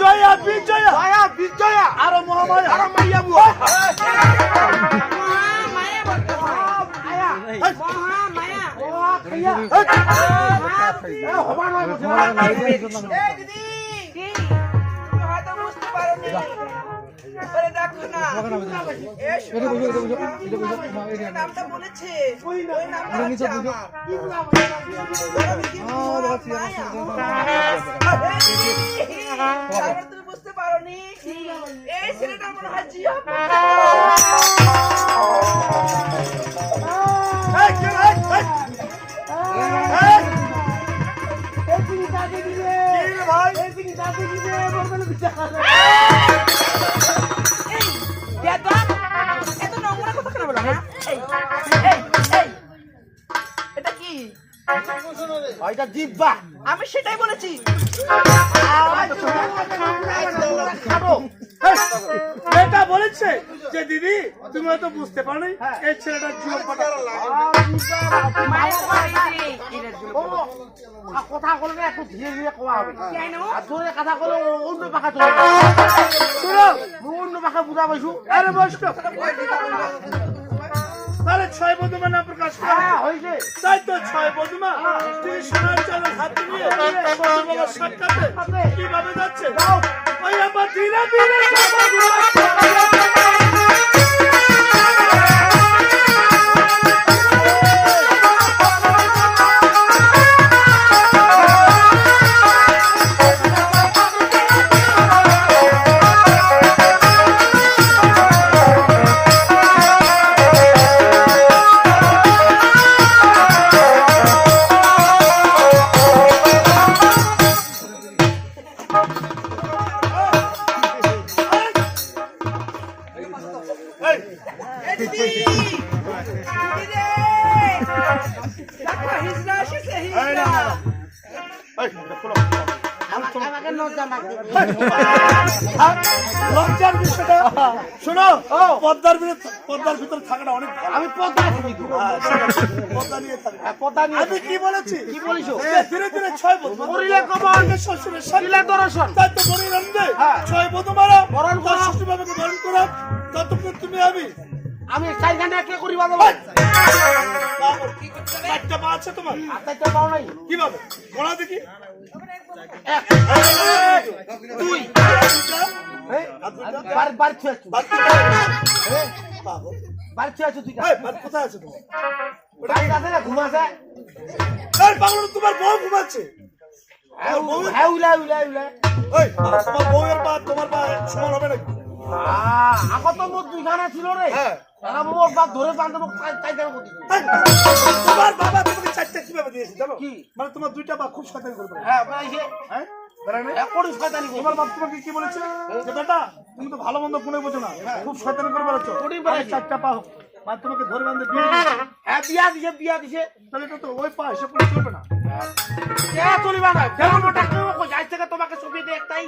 জয়া বিজয়া জয়া বিজয়া আর মহামায়া আর মাইয়া বুয়া মায়া বলতো মায়া মহা মায়া ও খাইয়া হবা নয় বুঝা এই দিদি কি তুমি হয়তো বুঝতে পারোনি আরে দেখো না নামটা বলেছে ওই নামটা হচ্ছে আমার কি নাম তুমি বুঝতে পারোনি এই ছেলেটা মনে হয় জিয়া এটা কি এটা জিব্বা আমি সেটাই বলেছি এটা বলেছে যে দিদি তুমি হয়তো বুঝতে পারো এই ছেলেটার জীবন কথা বললে একটু ধীরে ধীরে কোয়া হবে আর জোরে কথা বলে অন্য ভাষা চলে অন্য ভাষা বুঝা পাইছো আরে বস্ত তাহলে ছয় বধুমা না প্রকাশ হয়েছে তাই তো ছয় বধুমা তিনি সোনার চালের হাতে নিয়ে শ্বশুরবাবার সাক্ষাতে কিভাবে যাচ্ছে ওই আবার ধীরে ধীরে লজ্জার বিষয়টা শোনো পদ্মার ভিতর থাকাটা অনেক ভালো। আমি পদ্মা পদ্মা নিয়ে থাকি পদ্মা নিয়ে আমি কি বলেছি কি বলিস ধীরে ধীরে ছয় বধুমা করিলে কবর শ্বশুরের করিলে দর্শন তাই তো বলি রন্ধে ছয় বধুমারা বরণ করা শ্বশুর বাবাকে বরণ করা ততক্ষণ তুমি আমি চাইখানে কে করিবা দেবো চারটা পা আছে তোমার আচ্ছা পাও নাই কিভাবে বলা দেখি দুই বাড়ি ছুঁয়ে আছো বাড়ি ছুঁয়ে আছো দুইটা কোথায় আছে তোমার বাড়ি আছে না ঘুমাছে বাংলা তোমার বউ ঘুমাচ্ছে হ্যাঁ উলা উলা উলা তোমার বউয়ের পা তোমার পা সমান হবে নাকি আগত মোট দুইখানা ছিল রে তারা মোট বাদ ধরে বাঁধতে মোক চাইতে তোমার বাবা তোমাকে চারটা কিভাবে দিয়েছে জানো কি মানে তোমার দুইটা বা খুব শয়তানি করবে হ্যাঁ বেড়াইছে হ্যাঁ করি শয়তানি তোমার বাপ তোমাকে কি বলেছে যে বেটা তুমি তো ভালো মন্দ কোনে বোঝো না খুব শয়তানি করে বেড়াচ্ছ চারটা পা মানে তোমাকে ধরে বাঁধতে বিয়ে হ্যাঁ বিয়া দিছে তাহলে এটা তো ওই পা এসে করে চলবে না কে চলিবা না কেমন ডাক্তার যাই থেকে তোমাকে ছবি দে একটাই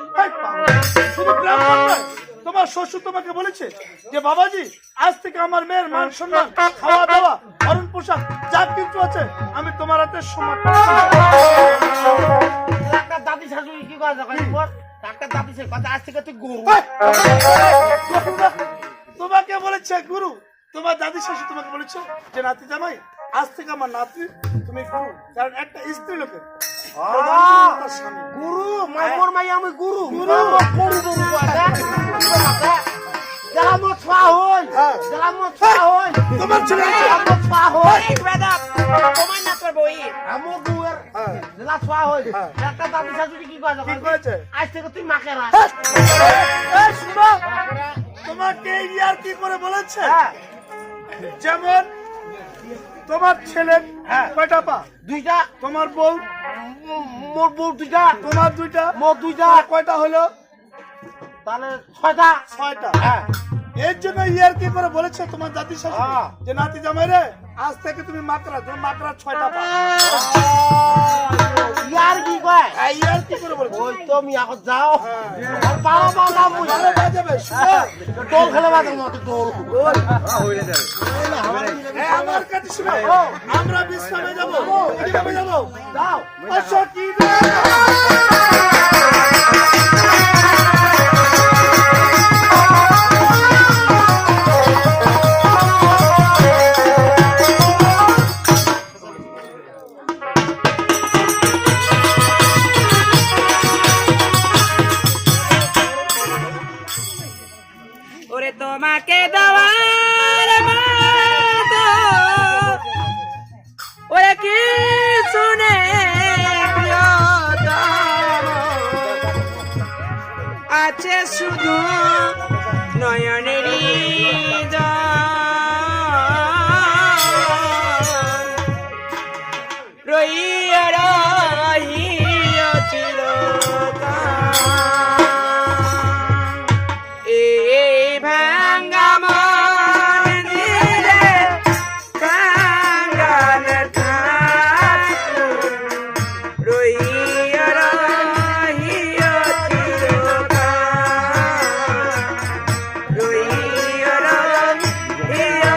শুধু ব্রাহ্মণ নয় তোমার শ্বশুর তোমাকে বলেছে যে বাবাজি আজ থেকে আমার মেয়ের মান সম্মান খাওয়া দাওয়া ভরণ পোশাক যা কিছু আছে আমি তোমার হাতে সমান ডাক্তার দাদি শাশুড়ি কি করে ডাক্তার দাদি সে কথা আজ থেকে তুই গরু তোমাকে বলেছে গুরু তোমার দাদি শাশু তোমাকে বলেছে যে নাতি জামাই আজ থেকে আমার নাতি তুমি গুরু কারণ একটা স্ত্রী লোকের গুরু মাইমোর মাই আমি গুরু গুরু গরু গরু যারা মো ছোয়া হই তোমার ছেলে মো ছোয়া হই তোমার না তোর বই আমো গুয়ের যারা ছোয়া হই একটা দাদি শাশুড়ি কি কয় কি করেছে আজ থেকে তুই মাকে রাখ এই শুনো তোমাকে ইয়ার কি করে বলেছে যেমন তোমার ছেলে কয়টা পা দুইটা তোমার বউ মোর বউ দুইটা তোমার দুইটা মোর দুইটা কয়টা হলো তাহলে ছয়টা ছয়টা হ্যাঁ এর জন্য ইয়ার কি করে বলেছে তোমার জাতি শাশুড়ি যে নাতি জামাই রে আজ থেকে তুমি মাকড়া ছয়টা পা ইয়ার কি কয় ইয়ার কি করে বলেছে ওই তো মি এখন যাও আর পাও পাও না বুঝ বাজাবে শুনো টোল খেলে বাজার মতো টোল আমার কাছে শুনো আমরা বিশ্রামে যাবো কিভাবে যাবো যাও আচ্ছা কি আছে শুধু নয়নেরই রইয়া রহিয়া চিরকাল। এই ভাঙ্গা মন দিলে কাঙ্গাল থাকুক, রইয়া রহিয়া চিরকাল, রইয়া রহিয়া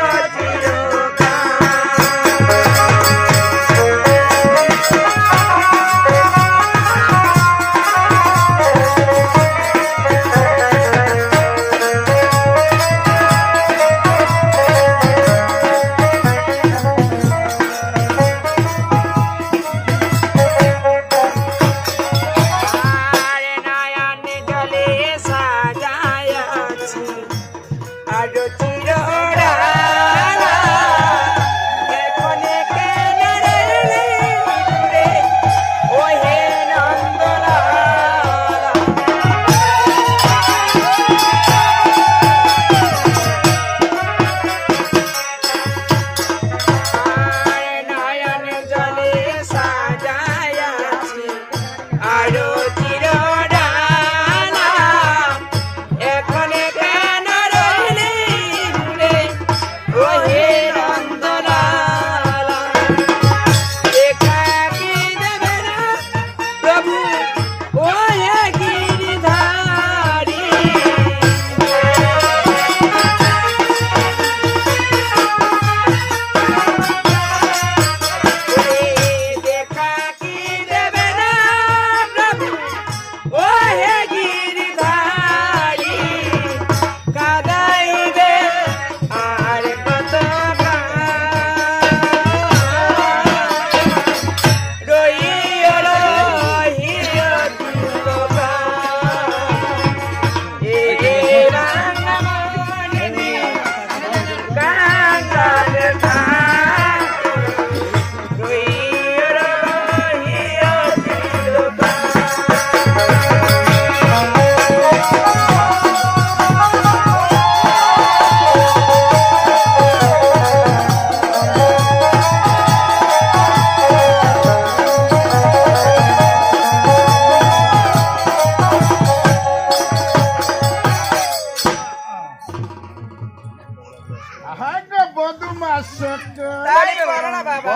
তাই বলো না বাবা।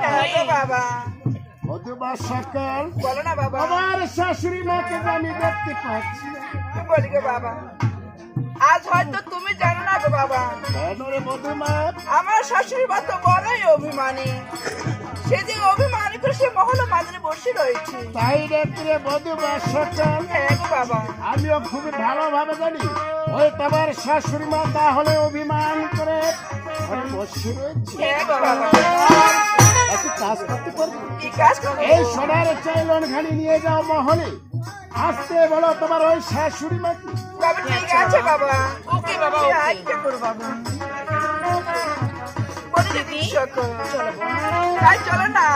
হ্যাঁ গো বাবা, মধুবার সকাল বলো না বাবা। আমার শাশুড়ি মাকে আমি দেখতে পাচ্ছি না। কি বলি গো বাবা, আজ হয়তো তুমি জানো না গো বাবা, কেন রে মধুমা? আমার শাশুড়ি মা তো বড়ই অভিমানী। সে যে অভিমানী করে সে মহল বাজারে বসে রয়েছে। তাই রাত্রে মধুবার সকাল হ্যাঁ গো বাবা, আমিও খুবই ভালোভাবে জানি ওই তোমার শাশুড়ি মা তাহলে অভিমান করে ঘরে বসে রয়েছে। হ্যাঁ গো বাবা। একটু কাজ করতে পারবে? কি কাজ করবো? এই সোনার চাইলন খানি নিয়ে যাও মহলে, আসতে বলো তোমার ওই শাশুড়ি মাকে। বাবা ঠিক আছে বাবা। ওকে বাবা, আচ্ছা করো বাবা। বলি দিদি চলো, তাই চলো না।